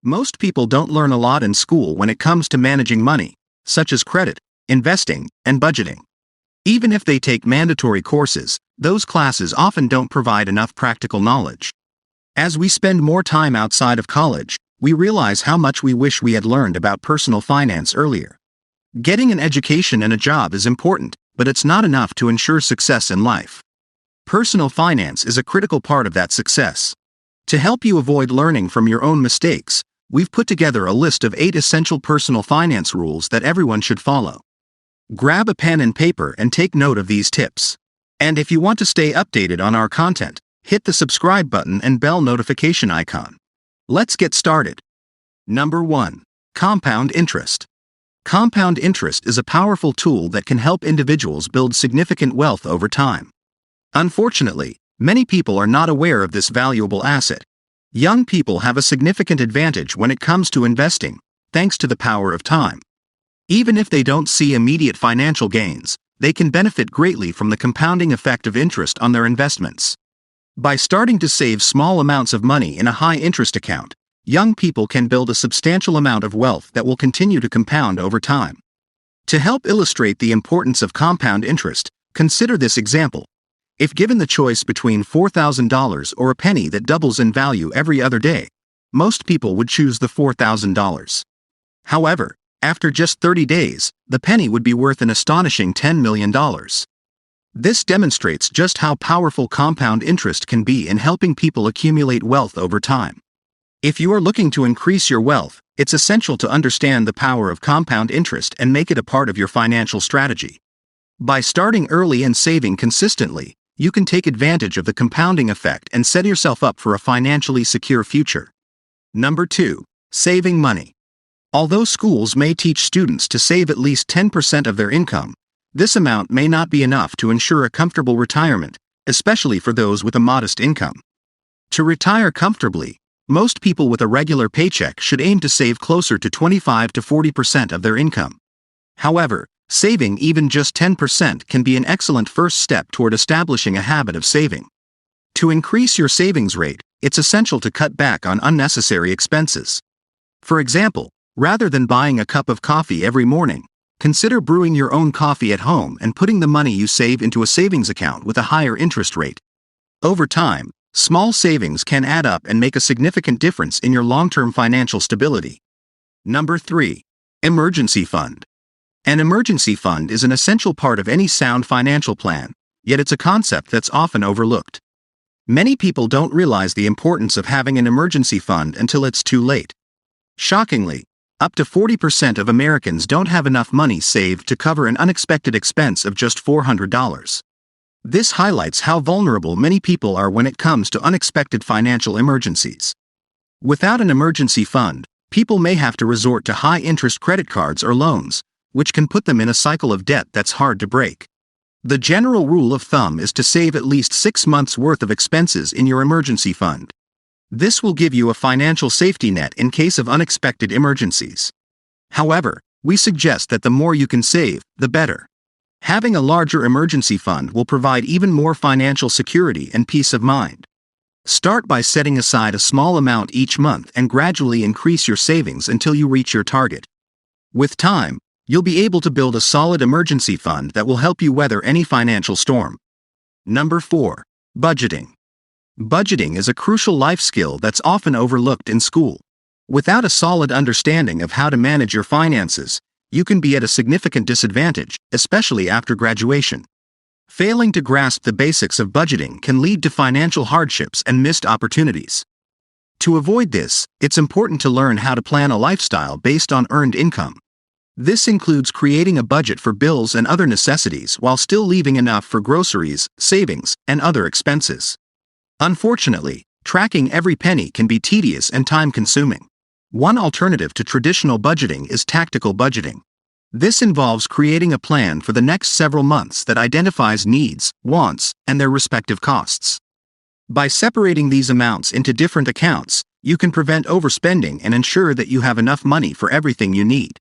Most people don't learn a lot in school when it comes to managing money, such as credit, investing, and budgeting. Even if they take mandatory courses, those classes often don't provide enough practical knowledge. As we spend more time outside of college, we realize how much we wish we had learned about personal finance earlier. Getting an education and a job is important, but it's not enough to ensure success in life. Personal finance is a critical part of that success. To help you avoid learning from your own mistakes, we've put together a list of 8 essential personal finance rules that everyone should follow. Grab a pen and paper and take note of these tips. And if you want to stay updated on our content, hit the subscribe button and bell notification icon. Let's get started. Number 1. Compound interest. Compound interest is a powerful tool that can help individuals build significant wealth over time. Unfortunately, many people are not aware of this valuable asset. Young people have a significant advantage when it comes to investing, thanks to the power of time. Even if they don't see immediate financial gains, they can benefit greatly from the compounding effect of interest on their investments. By starting to save small amounts of money in a high-interest account, young people can build a substantial amount of wealth that will continue to compound over time. To help illustrate the importance of compound interest, consider this example. If given the choice between $4,000 or a penny that doubles in value every other day, most people would choose the $4,000. However, after just 30 days, the penny would be worth an astonishing $10 million. This demonstrates just how powerful compound interest can be in helping people accumulate wealth over time. If you are looking to increase your wealth, it's essential to understand the power of compound interest and make it a part of your financial strategy. By starting early and saving consistently, you can take advantage of the compounding effect and set yourself up for a financially secure future. Number 2. Saving money. Although schools may teach students to save at least 10% of their income, this amount may not be enough to ensure a comfortable retirement, especially for those with a modest income. To retire comfortably, most people with a regular paycheck should aim to save closer to 25 to 40% of their income. However, saving even just 10% can be an excellent first step toward establishing a habit of saving. To increase your savings rate, it's essential to cut back on unnecessary expenses. For example, rather than buying a cup of coffee every morning, consider brewing your own coffee at home and putting the money you save into a savings account with a higher interest rate. Over time, small savings can add up and make a significant difference in your long-term financial stability. Number 3. Emergency fund. An emergency fund is an essential part of any sound financial plan, yet it's a concept that's often overlooked. Many people don't realize the importance of having an emergency fund until it's too late. Shockingly, up to 40% of Americans don't have enough money saved to cover an unexpected expense of just $400. This highlights how vulnerable many people are when it comes to unexpected financial emergencies. Without an emergency fund, people may have to resort to high-interest credit cards or loans, which can put them in a cycle of debt that's hard to break. The general rule of thumb is to save at least 6 months' worth of expenses in your emergency fund. This will give you a financial safety net in case of unexpected emergencies. However, we suggest that the more you can save, the better. Having a larger emergency fund will provide even more financial security and peace of mind. Start by setting aside a small amount each month and gradually increase your savings until you reach your target. With time, you'll be able to build a solid emergency fund that will help you weather any financial storm. Number 4. Budgeting. Budgeting is a crucial life skill that's often overlooked in school. Without a solid understanding of how to manage your finances, you can be at a significant disadvantage, especially after graduation. Failing to grasp the basics of budgeting can lead to financial hardships and missed opportunities. To avoid this, it's important to learn how to plan a lifestyle based on earned income. This includes creating a budget for bills and other necessities while still leaving enough for groceries, savings, and other expenses. Unfortunately, tracking every penny can be tedious and time-consuming. One alternative to traditional budgeting is tactical budgeting. This involves creating a plan for the next several months that identifies needs, wants, and their respective costs. By separating these amounts into different accounts, you can prevent overspending and ensure that you have enough money for everything you need.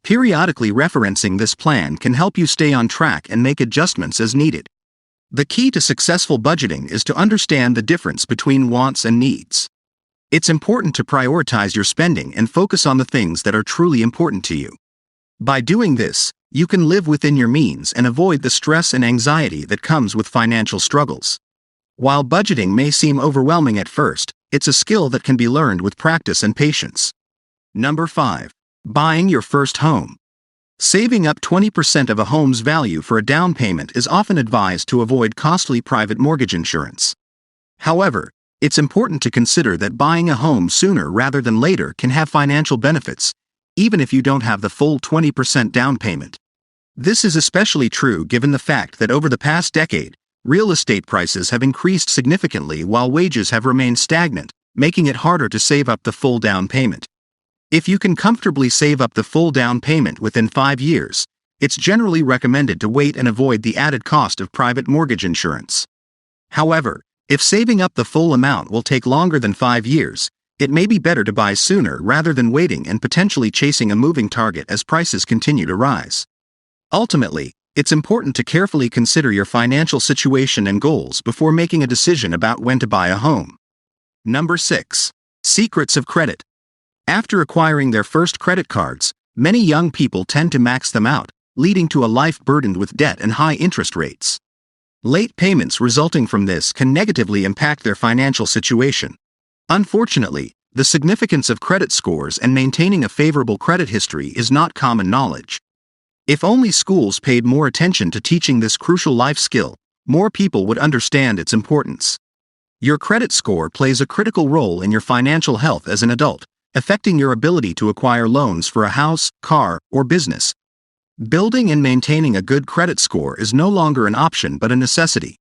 Periodically referencing this plan can help you stay on track and make adjustments as needed. The key to successful budgeting is to understand the difference between wants and needs. It's important to prioritize your spending and focus on the things that are truly important to you. By doing this, you can live within your means and avoid the stress and anxiety that comes with financial struggles. While budgeting may seem overwhelming at first, it's a skill that can be learned with practice and patience. Number 5. Buying your first home. Saving up 20% of a home's value for a down payment is often advised to avoid costly private mortgage insurance. However, it's important to consider that buying a home sooner rather than later can have financial benefits, even if you don't have the full 20% down payment. This is especially true given the fact that over the past decade, real estate prices have increased significantly while wages have remained stagnant, making it harder to save up the full down payment. If you can comfortably save up the full down payment within 5 years, it's generally recommended to wait and avoid the added cost of private mortgage insurance. However, if saving up the full amount will take longer than 5 years, it may be better to buy sooner rather than waiting and potentially chasing a moving target as prices continue to rise. Ultimately, it's important to carefully consider your financial situation and goals before making a decision about when to buy a home. Number 6. Secrets of credit. After acquiring their first credit cards, many young people tend to max them out, leading to a life burdened with debt and high interest rates. Late payments resulting from this can negatively impact their financial situation. Unfortunately, the significance of credit scores and maintaining a favorable credit history is not common knowledge. If only schools paid more attention to teaching this crucial life skill, more people would understand its importance. Your credit score plays a critical role in your financial health as an adult, affecting your ability to acquire loans for a house, car, or business. Building and maintaining a good credit score is no longer an option but a necessity.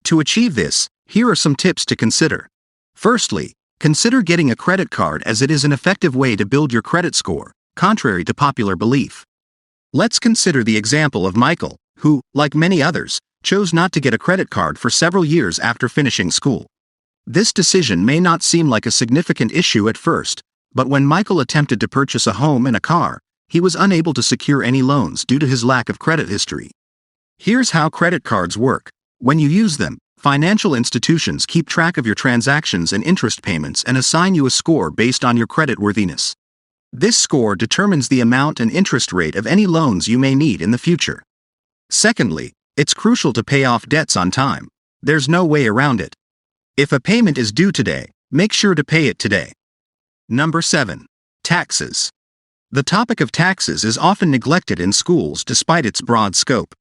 To achieve this, here are some tips to consider. Firstly, consider getting a credit card as it is an effective way to build your credit score, contrary to popular belief. Let's consider the example of Michael, who, like many others, chose not to get a credit card for several years after finishing school. This decision may not seem like a significant issue at first, but when Michael attempted to purchase a home and a car, he was unable to secure any loans due to his lack of credit history. Here's how credit cards work. When you use them, financial institutions keep track of your transactions and interest payments and assign you a score based on your creditworthiness. This score determines the amount and interest rate of any loans you may need in the future. Secondly, it's crucial to pay off debts on time. There's no way around it. If a payment is due today, make sure to pay it today. Number 7. Taxes. The topic of taxes is often neglected in schools despite its broad scope.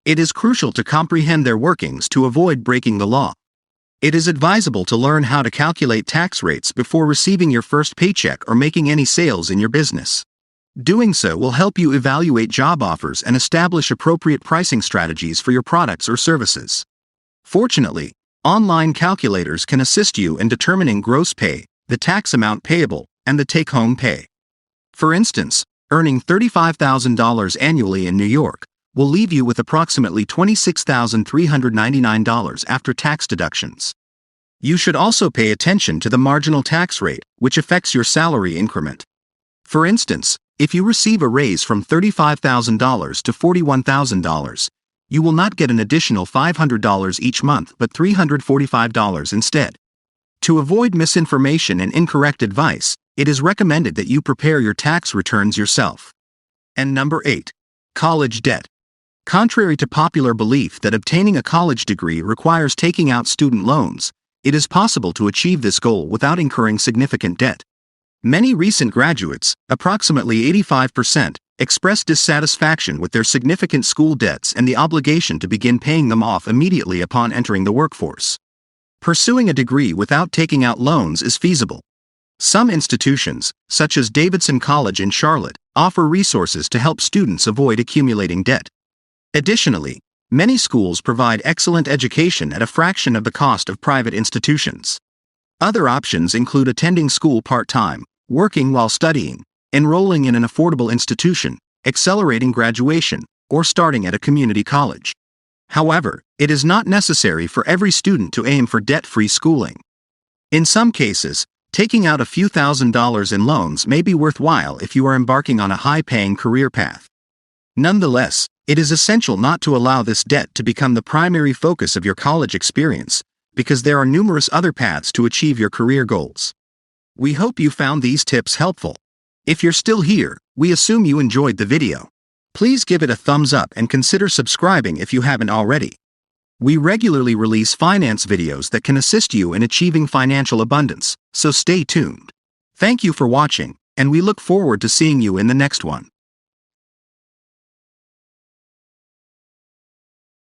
It is crucial to comprehend their workings to avoid breaking the law. It is advisable to learn how to calculate tax rates before receiving your first paycheck or making any sales in your business. Doing so will help you evaluate job offers and establish appropriate pricing strategies for your products or services. Fortunately, online calculators can assist you in determining gross pay, the tax amount payable, and the take-home pay. For instance, earning $35,000 annually in New York will leave you with approximately $26,399 after tax deductions. You should also pay attention to the marginal tax rate, which affects your salary increment. For instance, if you receive a raise from $35,000 to $41,000, you will not get an additional $500 each month but $345 instead. To avoid misinformation and incorrect advice, it is recommended that you prepare your tax returns yourself. And number 8. College debt. Contrary to popular belief that obtaining a college degree requires taking out student loans, it is possible to achieve this goal without incurring significant debt. Many recent graduates, approximately 85%, express dissatisfaction with their significant school debts and the obligation to begin paying them off immediately upon entering the workforce. Pursuing a degree without taking out loans is feasible. Some institutions, such as Davidson College in Charlotte, offer resources to help students avoid accumulating debt. Additionally, many schools provide excellent education at a fraction of the cost of private institutions. Other options include attending school part-time, working while studying, enrolling in an affordable institution, accelerating graduation, or starting at a community college. However, it is not necessary for every student to aim for debt-free schooling. In some cases, taking out a few $1,000s in loans may be worthwhile if you are embarking on a high-paying career path. Nonetheless, it is essential not to allow this debt to become the primary focus of your college experience, because there are numerous other paths to achieve your career goals. We hope you found these tips helpful. If you're still here, we assume you enjoyed the video. Please give it a thumbs up and consider subscribing if you haven't already. We regularly release finance videos that can assist you in achieving financial abundance, so stay tuned. Thank you for watching, and we look forward to seeing you in the next one.